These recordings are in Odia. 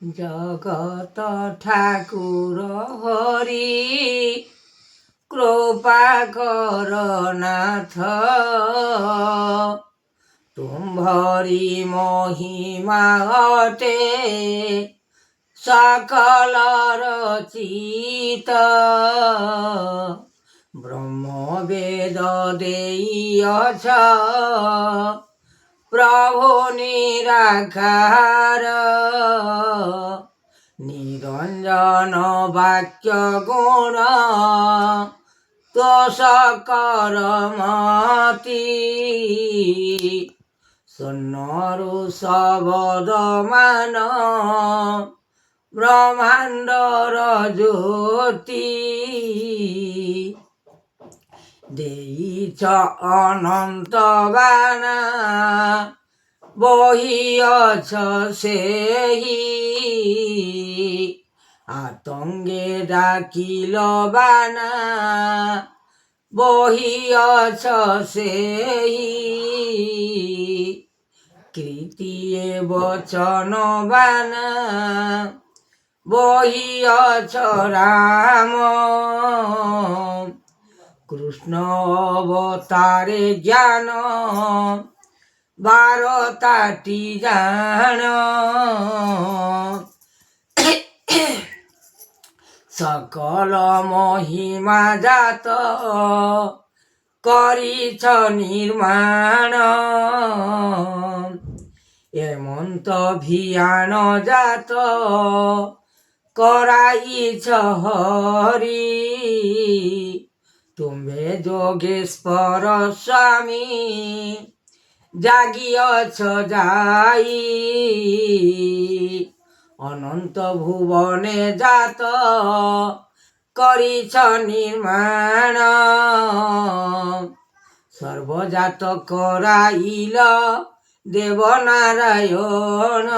জগত ঠাকুর হরি কৃপা কর নাথ, তুম্ভরি মহিমা অটে সকল রচিত। ব্রহ্মবেদ দেইয়ছ প্রভু নিরাকার, নিরঞ্জন বাক্য গুণ তোষ করমতি। সন্নরু শবদমান ব্রহ্মাণ্ডর জ্যোতি, দেইছ অনন্ত বানা বহিয়ছ সেহি। আতঙ্গে ডাকিল বানা বহিয়ছ সেহি। কৃতিয়ে বচন বানা বহিয়ছ রাম, কৃষ্ণ অবতারে জ্ঞান বারতাটি জান। সকল মহিমা জাত করিছ নির্মাণ, এমন্ত ভিয়ান জাত করাইছ হরি। তুমে যোগেশ্বর স্বামী জাগিয়ছ যাই, অনন্ত ভুবনে জাত করিছ নির্মাণ। সর্বজাত করাইল দেবনারায়ণ,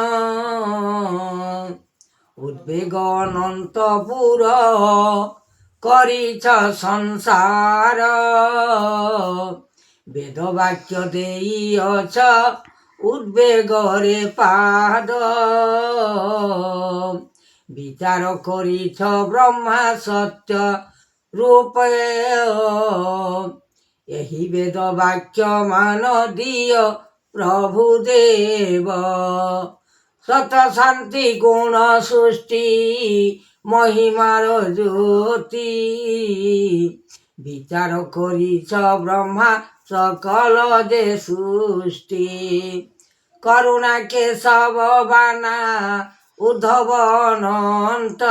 উদ্বেগ অনন্তপুর করিছ সংসার। বেদবাক্য দেইয়ছ উদ্বেগরে পাদ, বিচার করিছ ব্রহ্মা সত্য রূপে। এই বেদ বাক্য মান দিয় প্রভু দেব, সত শান্তি গুণ সৃষ্টি মহিমার জ্যোতি। বিচার করিছ ব্রহ্মা সকল যে সৃষ্টি, করুণা কেশব বানা উদ্ধব অনন্ত।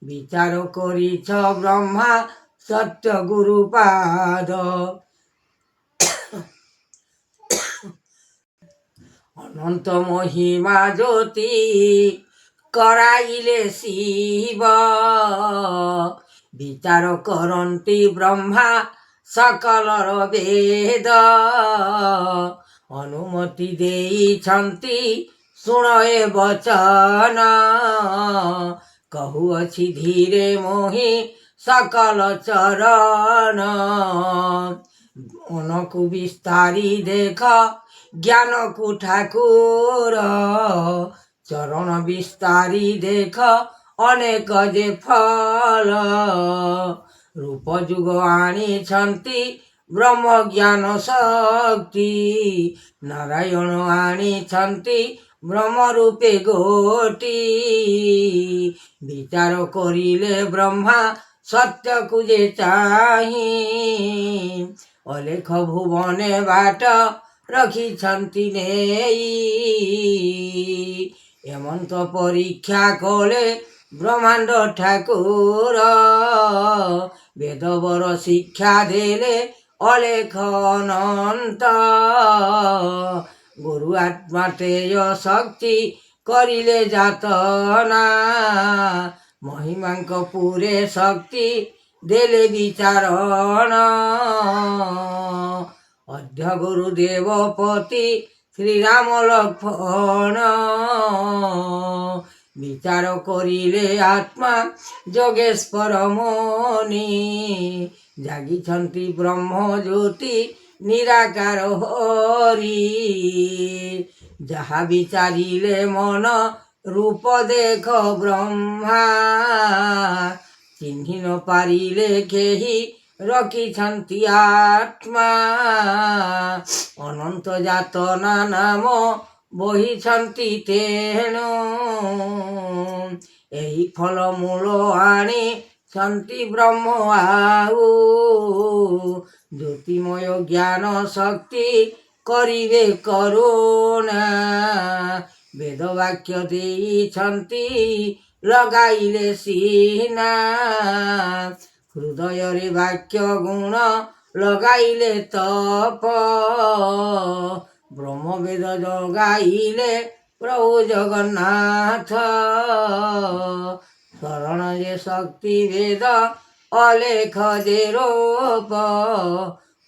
বিচার করিছ ব্রহ্মা সত্য গুরুপাদ, অনন্ত মহিমা জ্যোতি করাইলে শিব। বিচার করন্তি ব্রহ্মা সকলর বেদ, অনুমতি ଦେଇଛନ୍ତି ଶୁଣ ଏ ବଚନ। କହୁଅଛି ଧୀରେ ମୋହି সকল চরণ, মনকু বিস্তারি দেখ জ্ঞানকু ঠাকুর। চরণ বিস্তারি দেখ অনেক যে ফল, রূপ যুগ আনিଛନ୍ତି ব্রহ্ম জ্ঞান শক্তি। নারায়ণ আনিଛନ୍ତି ব্রহ্ম রূপে গোটি, বিচার করিলে ব্রহ্মা সত্যକୁ যে চাহি। অলেখ ভুবনে বাଟ ରଖିଛନ୍ତି ନେଇ, ଏମନ୍ତ ପରୀକ୍ଷା କଲେ ବ୍ରହ୍ମାଣ୍ଡ ଠାକୁର। ବେଦବର ଶିକ୍ଷା ଦେଲେ ଅଲେଖ ଅନନ୍ତ, ଗୁରୁ ଆତ୍ମା ତେଜ ଶକ୍ତି କରିଲେ ଯାତନା। ମହିମାଙ୍କ ପୁରେ ଶକ୍ତି ଦେଲେ ବିଚାରଣ, অধ্য গুরুদেব পতি শ্রীরাম লক্ষ্মণ। বিচার করিলে আত্মা যোগেশ্বর মুনি, জাগিଛନ୍ତି ব্রহ্ম জ্যোতি নিরাকার হরি। যাহা বিচারিলে মন রূপ দেখ ব্রহ্মা চিহ্নি ନ ପାରିଲେ କେହି ରଖିଛନ୍ତି ଆତ୍ମା ଅନନ୍ତ ଯାତନା ନାମ ବହିଛନ୍ତି ତେଣୁ ଏହି ଫଳମୂଳ ଆଣିଛନ୍ତି ବ୍ରହ୍ମ ଆଉ ଜ୍ୟୋତିମୟ ଜ୍ଞାନ ଶକ୍ତି କରିବେ କରୁଣା ବେଦ ବାକ୍ୟ ଦେଇଛନ୍ତି ଲଗାଇଲେ ସିନା ହୃଦୟରେ ବାକ୍ୟ ଗୁଣ ଲଗାଇଲେ ତପ ବ୍ରହ୍ମବେଦ ଜଗାଇଲେ ପ୍ରଭୁ ଜଗନ୍ନାଥ ଶରଣ ଯେ ଶକ୍ତି ବେଦ ଅଲେଖ ଯେ ରୂପ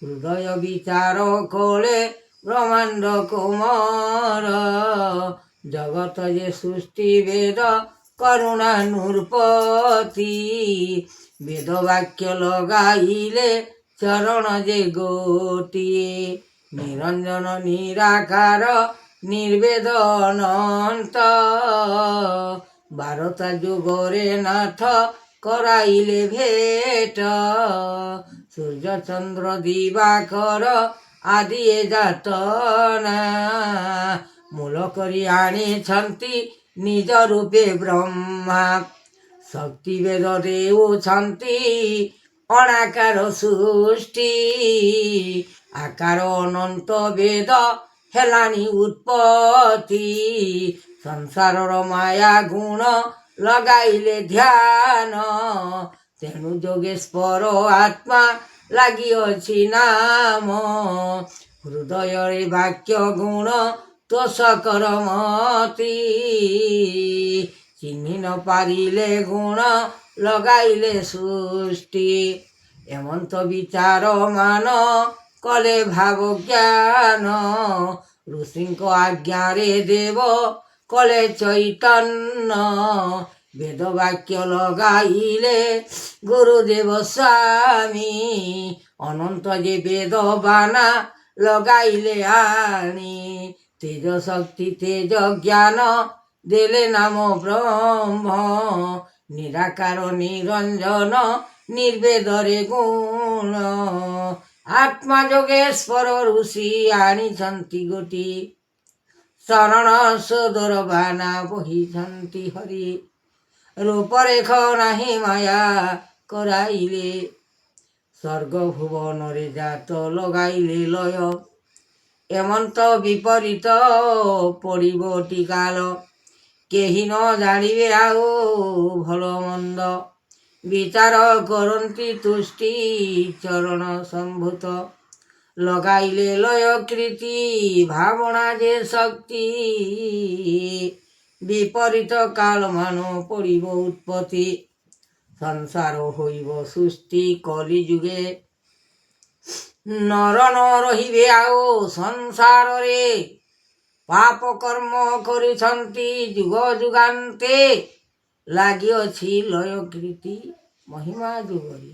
ହୃଦୟ ବିଚାର କଲେ ବ୍ରହ୍ମାଣ୍ଡ କୁମାର ଜଗତ ଯେ ସୃଷ୍ଟି ବେଦ କରୁଣା ନୃପତି ବେଦ ବାକ୍ୟ ଲଗାଇଲେ ଚରଣ ଯେ ଗୋଟିଏ ନିରଞ୍ଜନ ନିରାକାର ନିର୍ବେଦ ଅନନ୍ତ ବାରତା ଯୁଗରେ ନାଥ କରାଇଲେ ଭେଟ ସୂର୍ଯ୍ୟ ଚନ୍ଦ୍ର ଦିବାକର ଆଦି ଏ ଯାତନା ମୂଳ କରି ଆଣିଛନ୍ତି ନିଜ ରୂପେ ବ୍ରହ୍ମା ଶକ୍ତି ବେଦ ଦେଉଛନ୍ତି ଅଣାକାର ସୃଷ୍ଟି ଆକାର ଅନନ୍ତ ବେଦ ହେଲାଣି ଉତ୍ପତ୍ତି ସଂସାରର ମାୟା ଗୁଣ ଲଗାଇଲେ ଧ୍ୟାନ ତେଣୁ ଯୋଗେଶ୍ୱର ଆତ୍ମା ଲାଗିଅଛି ନାମ ହୃଦୟରେ ବାକ୍ୟ ଗୁଣ ତୋଷକର ମତି ଚିହ୍ନି ନ ପାରିଲେ ଗୁଣ ଲଗାଇଲେ ସୃଷ୍ଟି ଏମନ୍ତ ବିଚାର ମାନ କଲେ ଭାବ ଜ୍ଞାନ ଋଷିଙ୍କ ଆଜ୍ଞାରେ ଦେବ କଲେ ଚୈତନ୍ୟ ବେଦ ବାକ୍ୟ ଲଗାଇଲେ ଗୁରୁଦେବ ସ୍ୱାମୀ ଅନନ୍ତ ଯେ ବେଦ ବାନା ଲଗାଇଲେ ଆଣି ତେଜ ଶକ୍ତି ତେଜ ଜ୍ଞାନ ଦେଲେ ନାମ ବ୍ରହ୍ମ ନିରାକାର ନିରଞ୍ଜନ ନିର୍ବେଦରେ ଗୁଣ ଆତ୍ମା ଯୋଗେଶ୍ୱର ଋଷି ଆଣିଛନ୍ତି ଗୋଟି ଶରଣ ସୋଦର ବାନା ବହିଛନ୍ତି ହରି ରୂପରେଖ ନାହିଁ ମାୟା କରାଇଲେ ସ୍ୱର୍ଗ ଭୁବନରେ ଜାତ ଲଗାଇଲେ ଲୟ ଏମନ୍ତ ବିପରୀତ ପଡ଼ିବ ଟିକାଲ କେହି ନ ଜାଣିବେ ଆଉ ଭଲ ମନ୍ଦ ବିଚାର କରନ୍ତି ତୁଷ୍ଟି ଚରଣ ସମ୍ଭୂତ ଲଗାଇଲେ ଲୟ କୀର୍ତ୍ତି ଭାବନା ଯେ ଶକ୍ତି ବିପରୀତ କାଳମାନ ପଡ଼ିବ ଉତ୍ପତ୍ତି ସଂସାର ହୋଇବ ସୃଷ୍ଟି କଲିଯୁଗେ ନର ନ ରହିବେ ଆଉ ସଂସାରରେ ପାପ କର୍ମ କରୁଛନ୍ତି ଯୁଗ ଯୁଗାନ୍ତେ ଲାଗିଅଛି ଲୟ କୀର୍ତ୍ତି ମହିମା ଯୁଗରେ।